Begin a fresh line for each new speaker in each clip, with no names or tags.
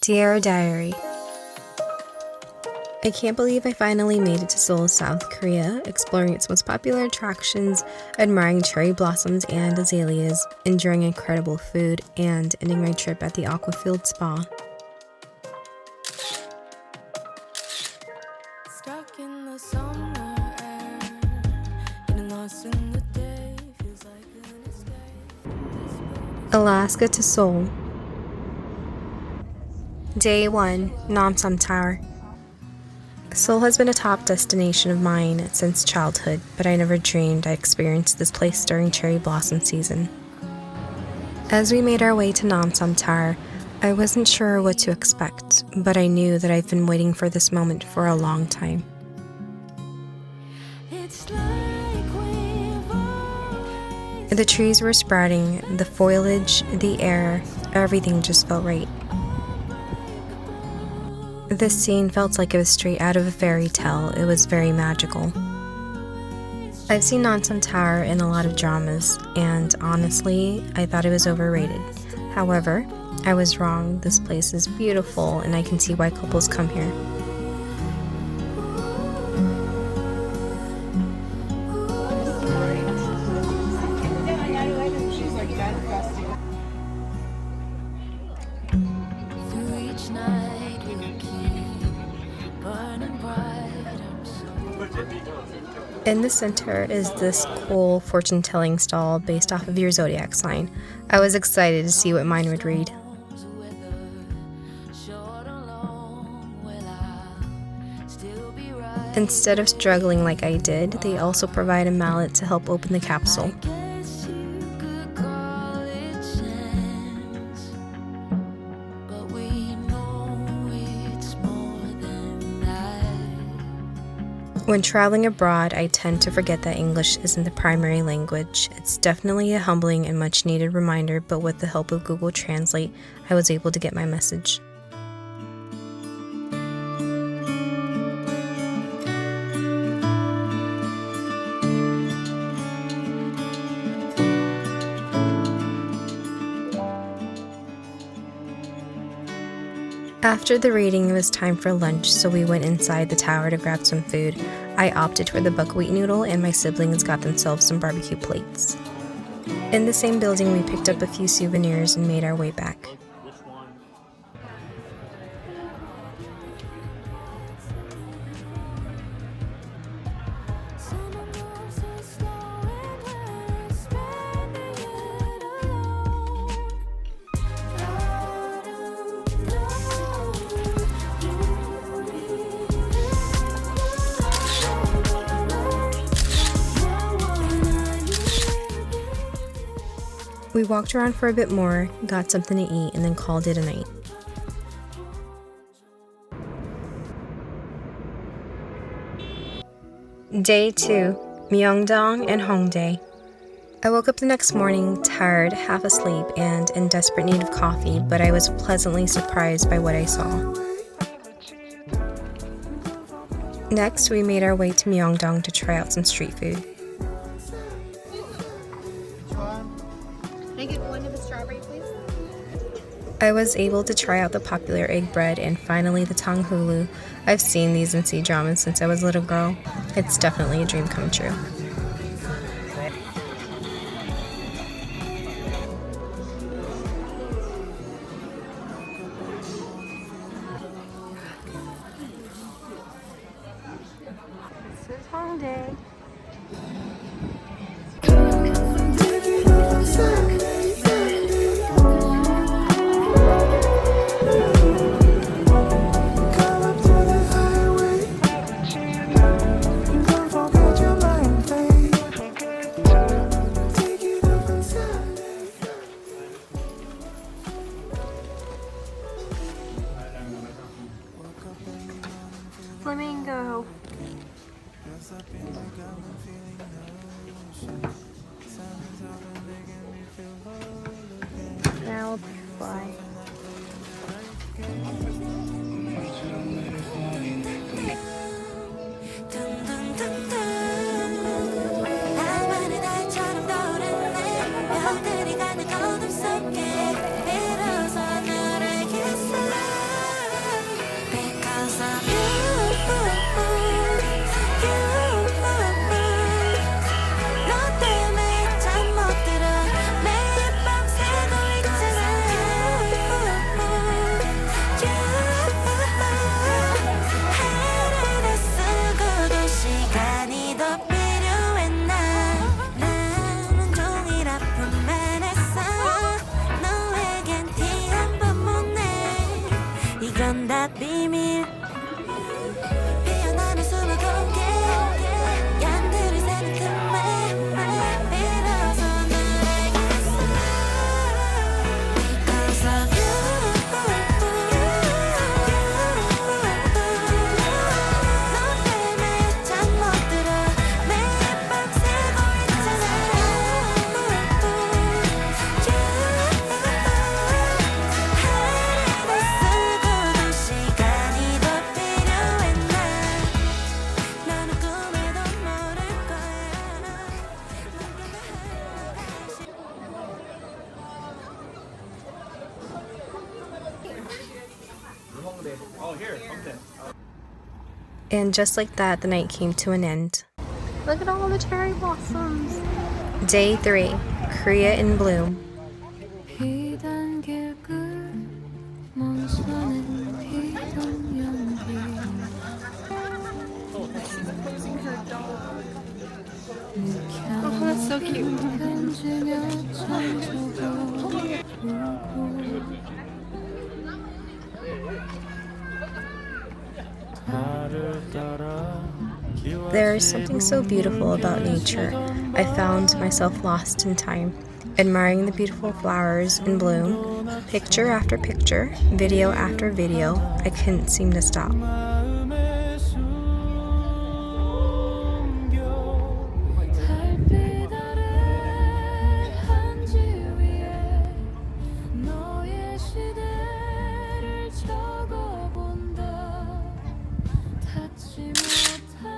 Dear Diary, I can't believe I finally made it to Seoul, South Korea, exploring its most popular attractions, admiring cherry blossoms and azaleas, enjoying incredible food, and ending my trip at the Aquafield Spa.
Stuck in the summer air, getting lost in the day, feels like an escape.
Alaska to Seoul. Day 1, Namsan Tower. Seoul has been a top destination of mine since childhood, but I never dreamed I'd experience this place during cherry blossom season. As we made our way to Namsan Tower, I wasn't sure what to expect, but I knew that I've been waiting for this moment for a long time.
It's like we've always
The trees were sprouting, the foliage, the air, everything just felt right. This scene felt like it was straight out of a fairy tale. It was very magical. I've seen Namsan Tower in a lot of dramas, and honestly, I thought it was overrated. However, I was wrong. This place is beautiful, and I can see why couples come here.
through each night we'll keep burning bright. I'm so
In the center is this cool fortune-telling stall based off of your zodiac sign. I was excited to see what mine would read.
whether short or long, well, I'll still be right.
Instead of struggling like I did, they also provide a mallet to help open the capsule.
Guess you could call it chance, but we know it's more than that.
When traveling abroad, I tend to forget that English isn't the primary language. It's definitely a humbling and much needed reminder, but with the help of Google Translate, I was able to get my message. After the reading, it was time for lunch, so we went inside the tower to grab some food. I opted for the buckwheat noodle, and my siblings got themselves some barbecue plates. In the same building, we picked up a few souvenirs and made our way back.
Summer moves so slow and we're spending it alone. I don't
We walked around for a bit more, got something to eat, and then called it a night. Day 2, Myeongdong and Hongdae. I woke up the next morning tired, half asleep, and in desperate need of coffee, but I was pleasantly surprised by what I saw. Next, we made our way to Myeongdong to try out some street food.
Can I get one of the strawberry, please?
I was able to try out the popular egg bread and finally the tanghulu. I've seen these in C-dramas since I was a little girl. It's definitely a dream come true. This is Hongdae. Flamingo. Now we'll fly.
나만의 달처럼 떠오르네. 별들이 가득 어둠 속에 일어서 너를 kiss 그런 다 비밀 피어나는 수목공개 양들을 새는 틈에 비로소 널 알겠어 Because of you 너 때문에 잠 못 들어 매일 밤 새고 있잖아 하루를 쓰고도 시간이 더 필요해 난 너는 꿈에도 모를 거야
And just like that, the night came to an end.
Look at all the cherry blossoms.
Day 3, Korea in bloom.
비단길 끝먼 산엔 피던 연기
Oh, that's so cute.
편지며 잠수고
There is something so beautiful about nature. I found myself lost in time, admiring the beautiful flowers in bloom. Picture after picture, video after video, I couldn't seem to stop.
달빛 아래 한지 위에 너의 시대를 적어본다 닿지 못한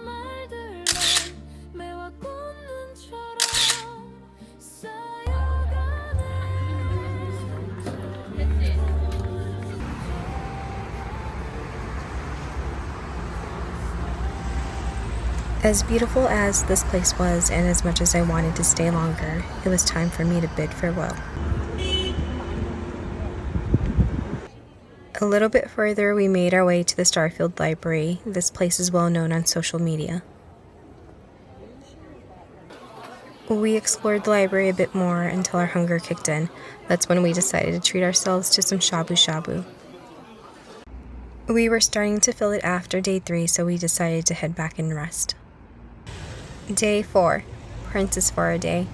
말들만 매와 꽃눈처럼 쌓여가네
As beautiful as this place was, and as much as I wanted to stay longer, it was time for me to bid farewell. A little bit further, we made our way to the Starfield Library. This place is well known on social media. We explored the library a bit more until our hunger kicked in. That's when we decided to treat ourselves to some shabu-shabu. We were starting to feel it after day 3, so we decided to head back and rest. Day 4, Princess for a day.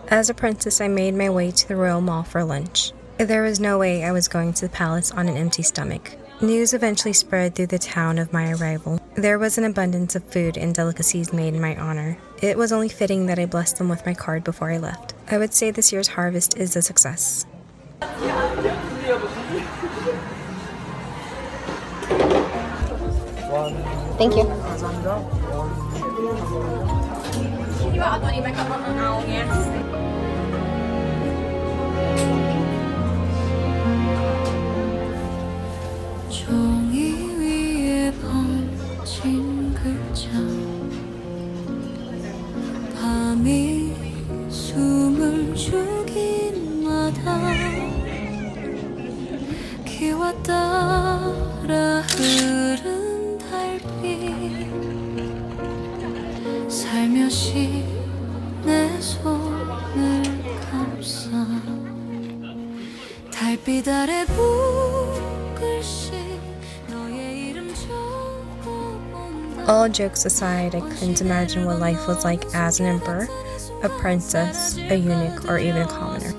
As a princess, I made my way to the Royal Mall for lunch. There was no way I was going to the palace on an empty stomach. News eventually spread through the town of my arrival. There was an abundance of food and delicacies made in my honor. It was only fitting that I blessed them with my card before I left. I would say this year's harvest is a success. Thank you.
종이 위에 번진 글자 밤이 숨을 죽인 마다 기와 따라 흐른 달빛 살며시 내 손을 감싸 달빛 아래 붓글씨 너의 이름 적어본다
All jokes aside, I couldn't imagine what life was like as an emperor, a princess, a eunuch, or even a commoner.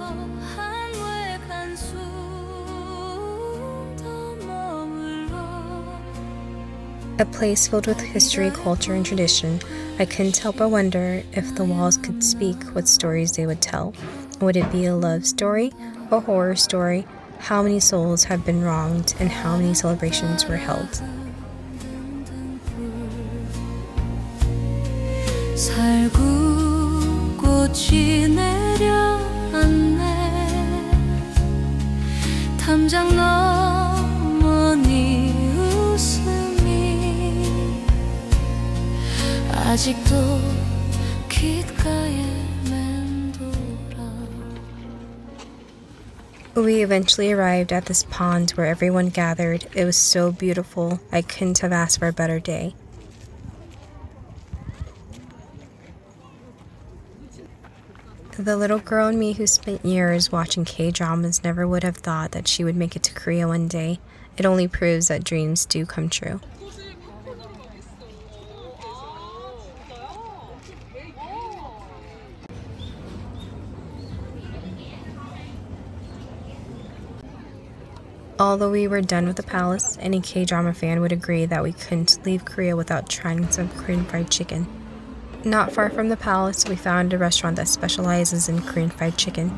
A place filled with history, culture, and tradition, I couldn't help but wonder if the walls could speak, what stories they would tell. Would it be a love story, a horror story? How many souls have been wronged, and how many celebrations were held?
살구꽃이 내려앉네 담장 넘어 네 웃음이 아직도 귓가에 맴돌아
We eventually arrived at this pond where everyone gathered. It was so beautiful. I couldn't have asked for a better day. The little girl in me who spent years watching K-dramas never would have thought that she would make it to Korea one day. It only proves that dreams do come true. Although we were done with the palace, any K-drama fan would agree that we couldn't leave Korea without trying some Korean fried chicken. Not far from the palace, we found a restaurant that specializes in Korean fried chicken.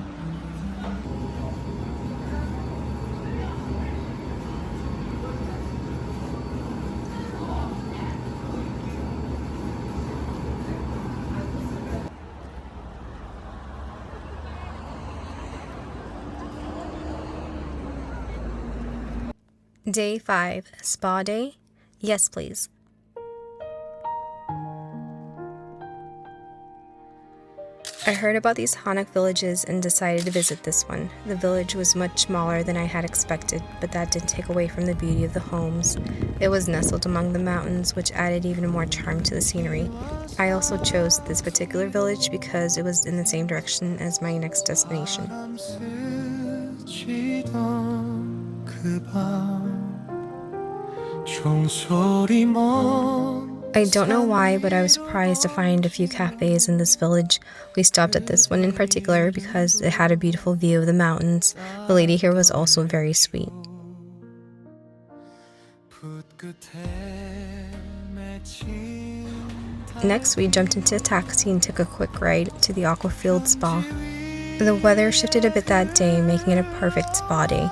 Day 5, spa day? Yes, please. I heard about these Hanok villages and decided to visit this one. The village was much smaller than I had expected, but that didn't take away from the beauty of the homes. It was nestled among the mountains, which added even more charm to the scenery. I also chose this particular village because it was in the same direction as my next destination. I don't know why, but I was surprised to find a few cafes in this village. We stopped at this one in particular because it had a beautiful view of the mountains. The lady here was also very sweet. Next, we jumped into a taxi and took a quick ride to the Aquafield Spa. The weather shifted a bit that day, making it a perfect spa day.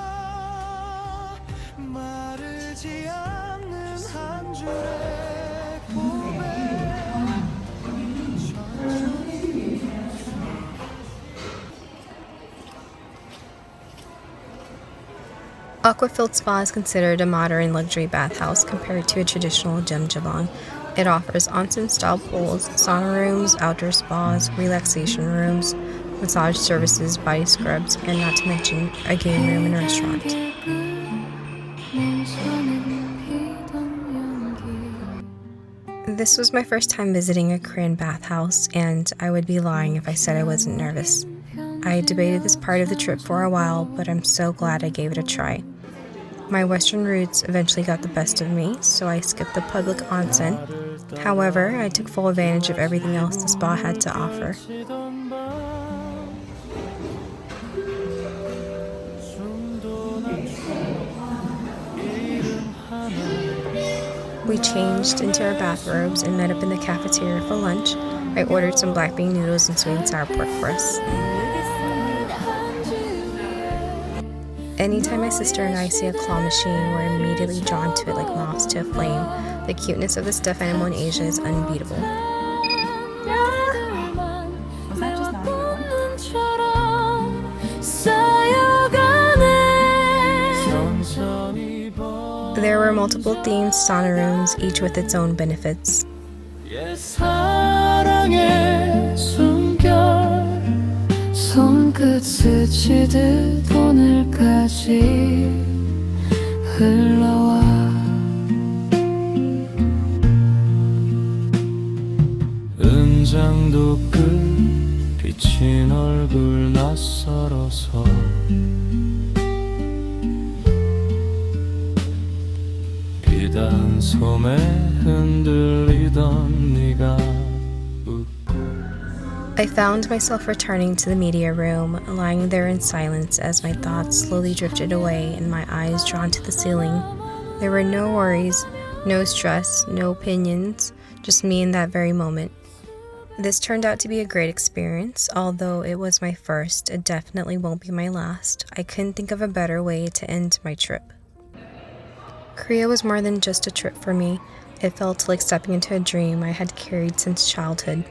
Aquafield Spa is considered a modern luxury bathhouse compared to a traditional jjimjilbang. It offers onsen-style pools, sauna rooms, outdoor spas, relaxation rooms, massage services, body scrubs, and not to mention a game room and restaurant. This was my first time visiting a Korean bathhouse, and I would be lying if I said I wasn't nervous. I debated this part of the trip for a while, but I'm so glad I gave it a try. My Western roots eventually got the best of me, so I skipped the public onsen. However, I took full advantage of everything else the spa had to offer. We changed into our bathrobes and met up in the cafeteria for lunch. I ordered some black bean noodles and sweet and sour pork for us. Anytime my sister and I see a claw machine, we're immediately drawn to it like moths to a flame. The cuteness of the stuffed animal in Asia is unbeatable. There were multiple themed sauna rooms, each with its own benefits.
손끝 스치듯 오늘까지 흘러와 은장도 끝 비친 얼굴 낯설어서 비단 소매 흔들리던 네가
I found myself returning to the media room, lying there in silence as my thoughts slowly drifted away and my eyes drawn to the ceiling. There were no worries, no stress, no opinions, just me in that very moment. This turned out to be a great experience. Although it was my first, it definitely won't be my last. I couldn't think of a better way to end my trip. Korea was more than just a trip for me. It felt like stepping into a dream I had carried since childhood.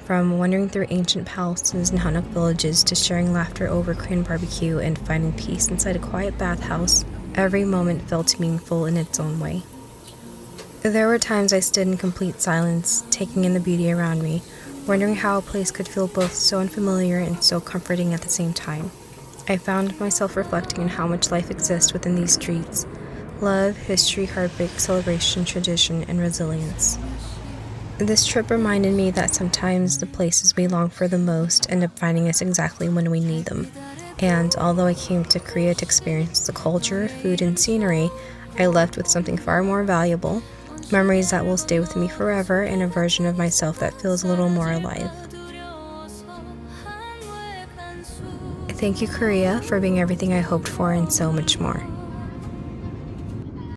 From wandering through ancient palaces and Hanok villages to sharing laughter over Korean barbecue and finding peace inside a quiet bathhouse, every moment felt meaningful in its own way. There were times I stood in complete silence, taking in the beauty around me, wondering how a place could feel both so unfamiliar and so comforting at the same time. I found myself reflecting on how much life exists within these streets: love, history, heartbreak, celebration, tradition, and resilience. This trip reminded me that sometimes the places we long for the most end up finding us exactly when we need them. And although I came to Korea to experience the culture, food, and scenery, I left with something far more valuable, memories that will stay with me forever, and a version of myself that feels a little more alive. Thank you, Korea, for being everything I hoped for and so much more.